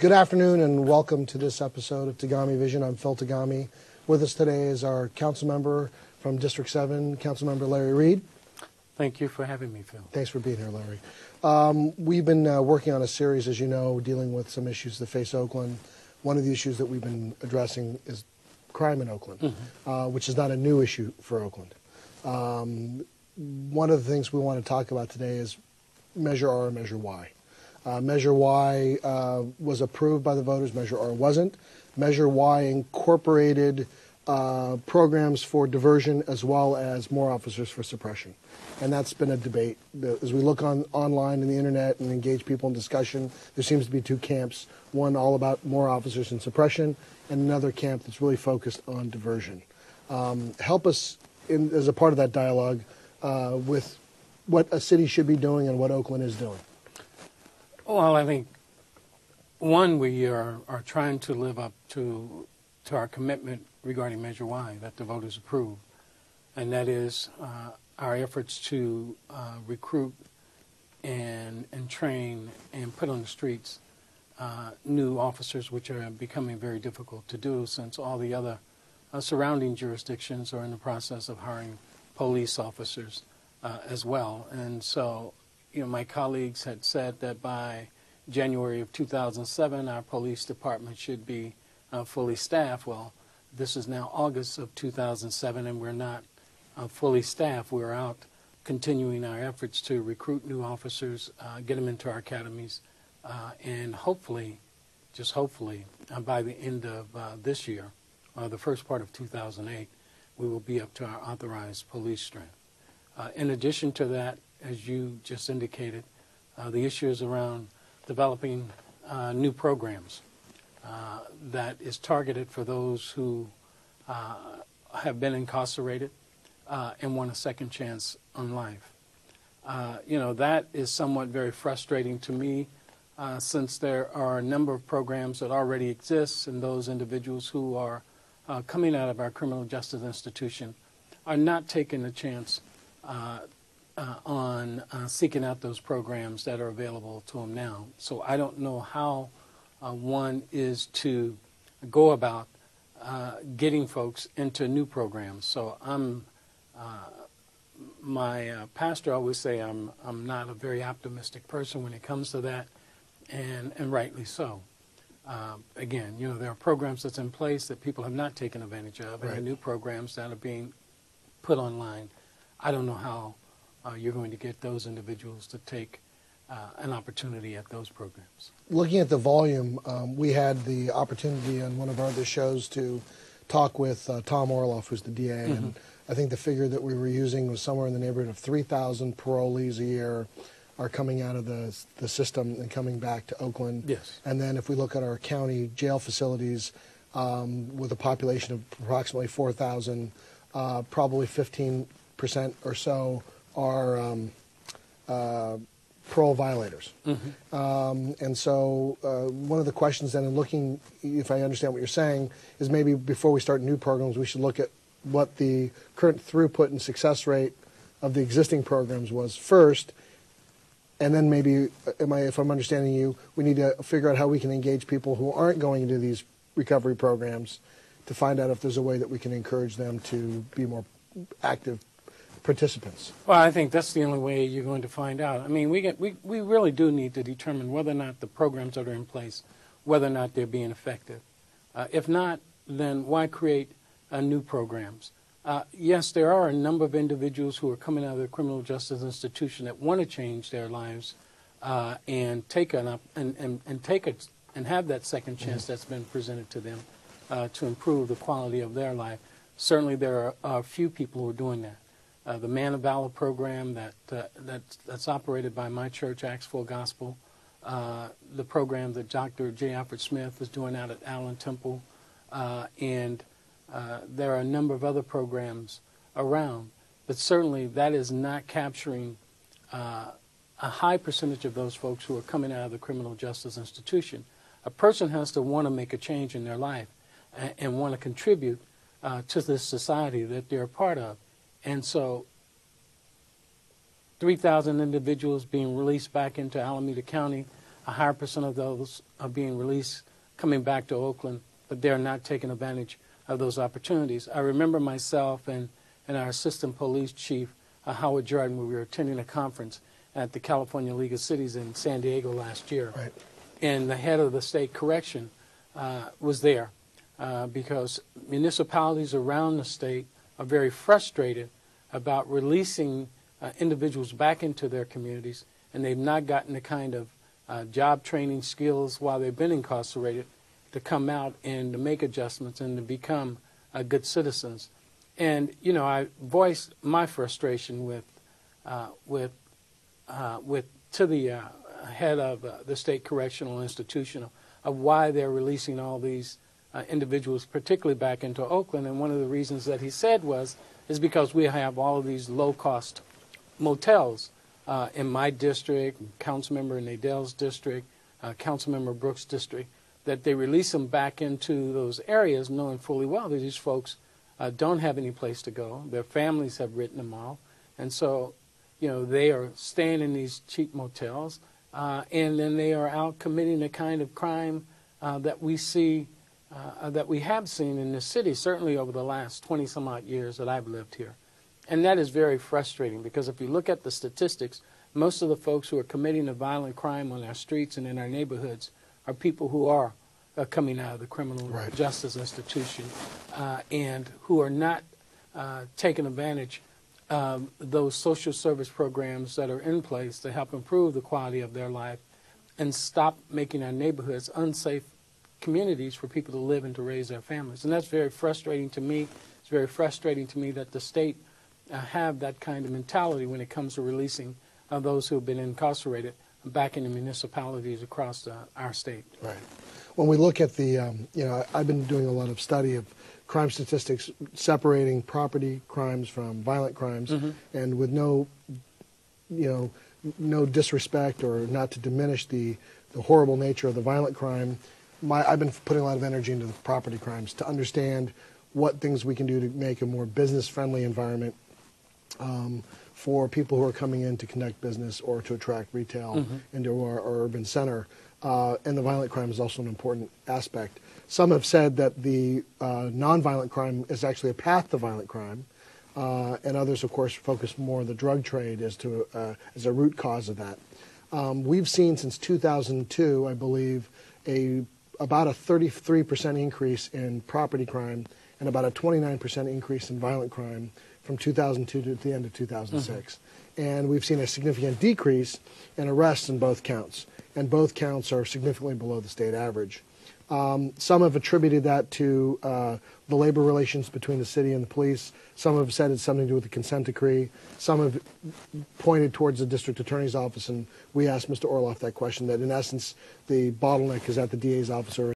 Good afternoon and welcome to this episode of TagamiVision. I'm Phil Tagami. With us today is our council member from District 7, Councilmember Larry Reid. Thank you for having me, Phil. Thanks for being here, Larry. We've been working on a series, as you know, dealing with some issues that face Oakland. One of the issues that we've been addressing is crime in Oakland, which is not a new issue for Oakland. One of the things we want to talk about today is Measure R and Measure Y. Measure Y was approved by the voters. Measure R wasn't. Measure Y incorporated programs for diversion as well as more officers for suppression. And that's been a debate. As we look online and the internet and engage people in discussion, there seems to be two camps, one all about more officers and suppression, and another camp that's really focused on diversion. Help us, as a part of that dialogue, with what a city should be doing and what Oakland is doing. Well, I think, one, we are trying to live up to our commitment regarding Measure Y that the voters approved, and that is our efforts to recruit and train and put on the streets new officers, which are becoming very difficult to do since all the other surrounding jurisdictions are in the process of hiring police officers as well. And so, my colleagues had said that by January of 2007, our police department should be fully staffed. Well, this is now August of 2007, and we're not fully staffed. We're out continuing our efforts to recruit new officers, get them into our academies, and hopefully, just hopefully, by the end of this year, the first part of 2008, we will be up to our authorized police strength. In addition to that, as you just indicated, the issue is around developing new programs that is targeted for those who have been incarcerated and want a second chance on life. That is somewhat very frustrating to me since there are a number of programs that already exist, and those individuals who are coming out of our criminal justice institution are not taking the chance on seeking out those programs that are available to them now. So I don't know how one is to go about getting folks into new programs. So my pastor always say I'm not a very optimistic person when it comes to that, and rightly so. Again, there are programs that's in place that people have not taken advantage of, and there are new programs that are being put online. I don't know how you're going to get those individuals to take an opportunity at those programs. Looking at the volume, we had the opportunity on one of our other shows to talk with Tom Orloff, who's the DA, and I think the figure that we were using was somewhere in the neighborhood of 3,000 parolees a year are coming out of the system and coming back to Oakland. Yes. And then if we look at our county jail facilities with a population of approximately 4,000, probably 15% or so are parole violators. And so one of the questions then in looking, if I understand what you're saying, is maybe before we start new programs, we should look at what the current throughput and success rate of the existing programs was first, and then maybe, if I'm understanding you, we need to figure out how we can engage people who aren't going into these recovery programs to find out if there's a way that we can encourage them to be more active participants. Well, I think that's the only way you're going to find out. I mean, we really do need to determine whether or not the programs that are in place, whether or not they're being effective. If not, then why create new programs? Yes, there are a number of individuals who are coming out of the criminal justice institution that want to change their lives and take and have that second chance that's been presented to them to improve the quality of their life. Certainly, there are a few people who are doing that. The Man of Valor program that's operated by my church, Acts Full Gospel, the program that Dr. J. Alfred Smith is doing out at Allen Temple, and there are a number of other programs around, but certainly that is not capturing a high percentage of those folks who are coming out of the criminal justice institution. A person has to want to make a change in their life and want to contribute to this society that they're a part of. And so 3,000 individuals being released back into Alameda County a higher percent of those are being released coming back to Oakland, but they're not taking advantage of those opportunities. I remember myself and our assistant police chief, Howard Jordan, when we were attending a conference at the California League of Cities in San Diego last year. Right. And the head of the state correction was there because municipalities around the state are very frustrated about releasing individuals back into their communities, and they've not gotten the kind of job training skills while they've been incarcerated to come out and to make adjustments and to become good citizens. And you know, I voiced my frustration with to the head of the state correctional institution of why they're releasing all these individuals, particularly back into Oakland. And one of the reasons that he said is because we have all of these low-cost motels in my district, Councilmember Nadel's district, Councilmember Brooks' district, that they release them back into those areas knowing fully well that these folks don't have any place to go. Their families have written them off. And so, you know, they are staying in these cheap motels, and then they are out committing the kind of crime that we see, that we have seen in this city, certainly over the last 20-some-odd years that I've lived here. And that is very frustrating because if you look at the statistics, most of the folks who are committing a violent crime on our streets and in our neighborhoods are people who are coming out of the criminal justice institution and who are not taking advantage of those social service programs that are in place to help improve the quality of their life and stop making our neighborhoods unsafe communities for people to live and to raise their families. And that's very frustrating to me. It's very frustrating to me that the state have that kind of mentality when it comes to releasing those who have been incarcerated back in the municipalities across our state. Right. When we look at the, you know, I've been doing a lot of study of crime statistics, separating property crimes from violent crimes, and with no, you know, no disrespect or not to diminish the horrible nature of the violent crime, I've been putting a lot of energy into the property crimes to understand what things we can do to make a more business-friendly environment for people who are coming in to conduct business or to attract retail into our urban center. And the violent crime is also an important aspect. Some have said that the nonviolent crime is actually a path to violent crime, and others, of course, focus more on the drug trade as a root cause of that. We've seen since 2002, I believe, about a 33% increase in property crime and about a 29% increase in violent crime from 2002 to the end of 2006. And we've seen a significant decrease in arrests in both counts, and both counts are significantly below the state average. Some have attributed that to the labor relations between the city and the police. Some have said it's something to do with the consent decree. Some have pointed towards the district attorney's office, and we asked Mr. Orloff that question, that in essence the bottleneck is at the DA's office or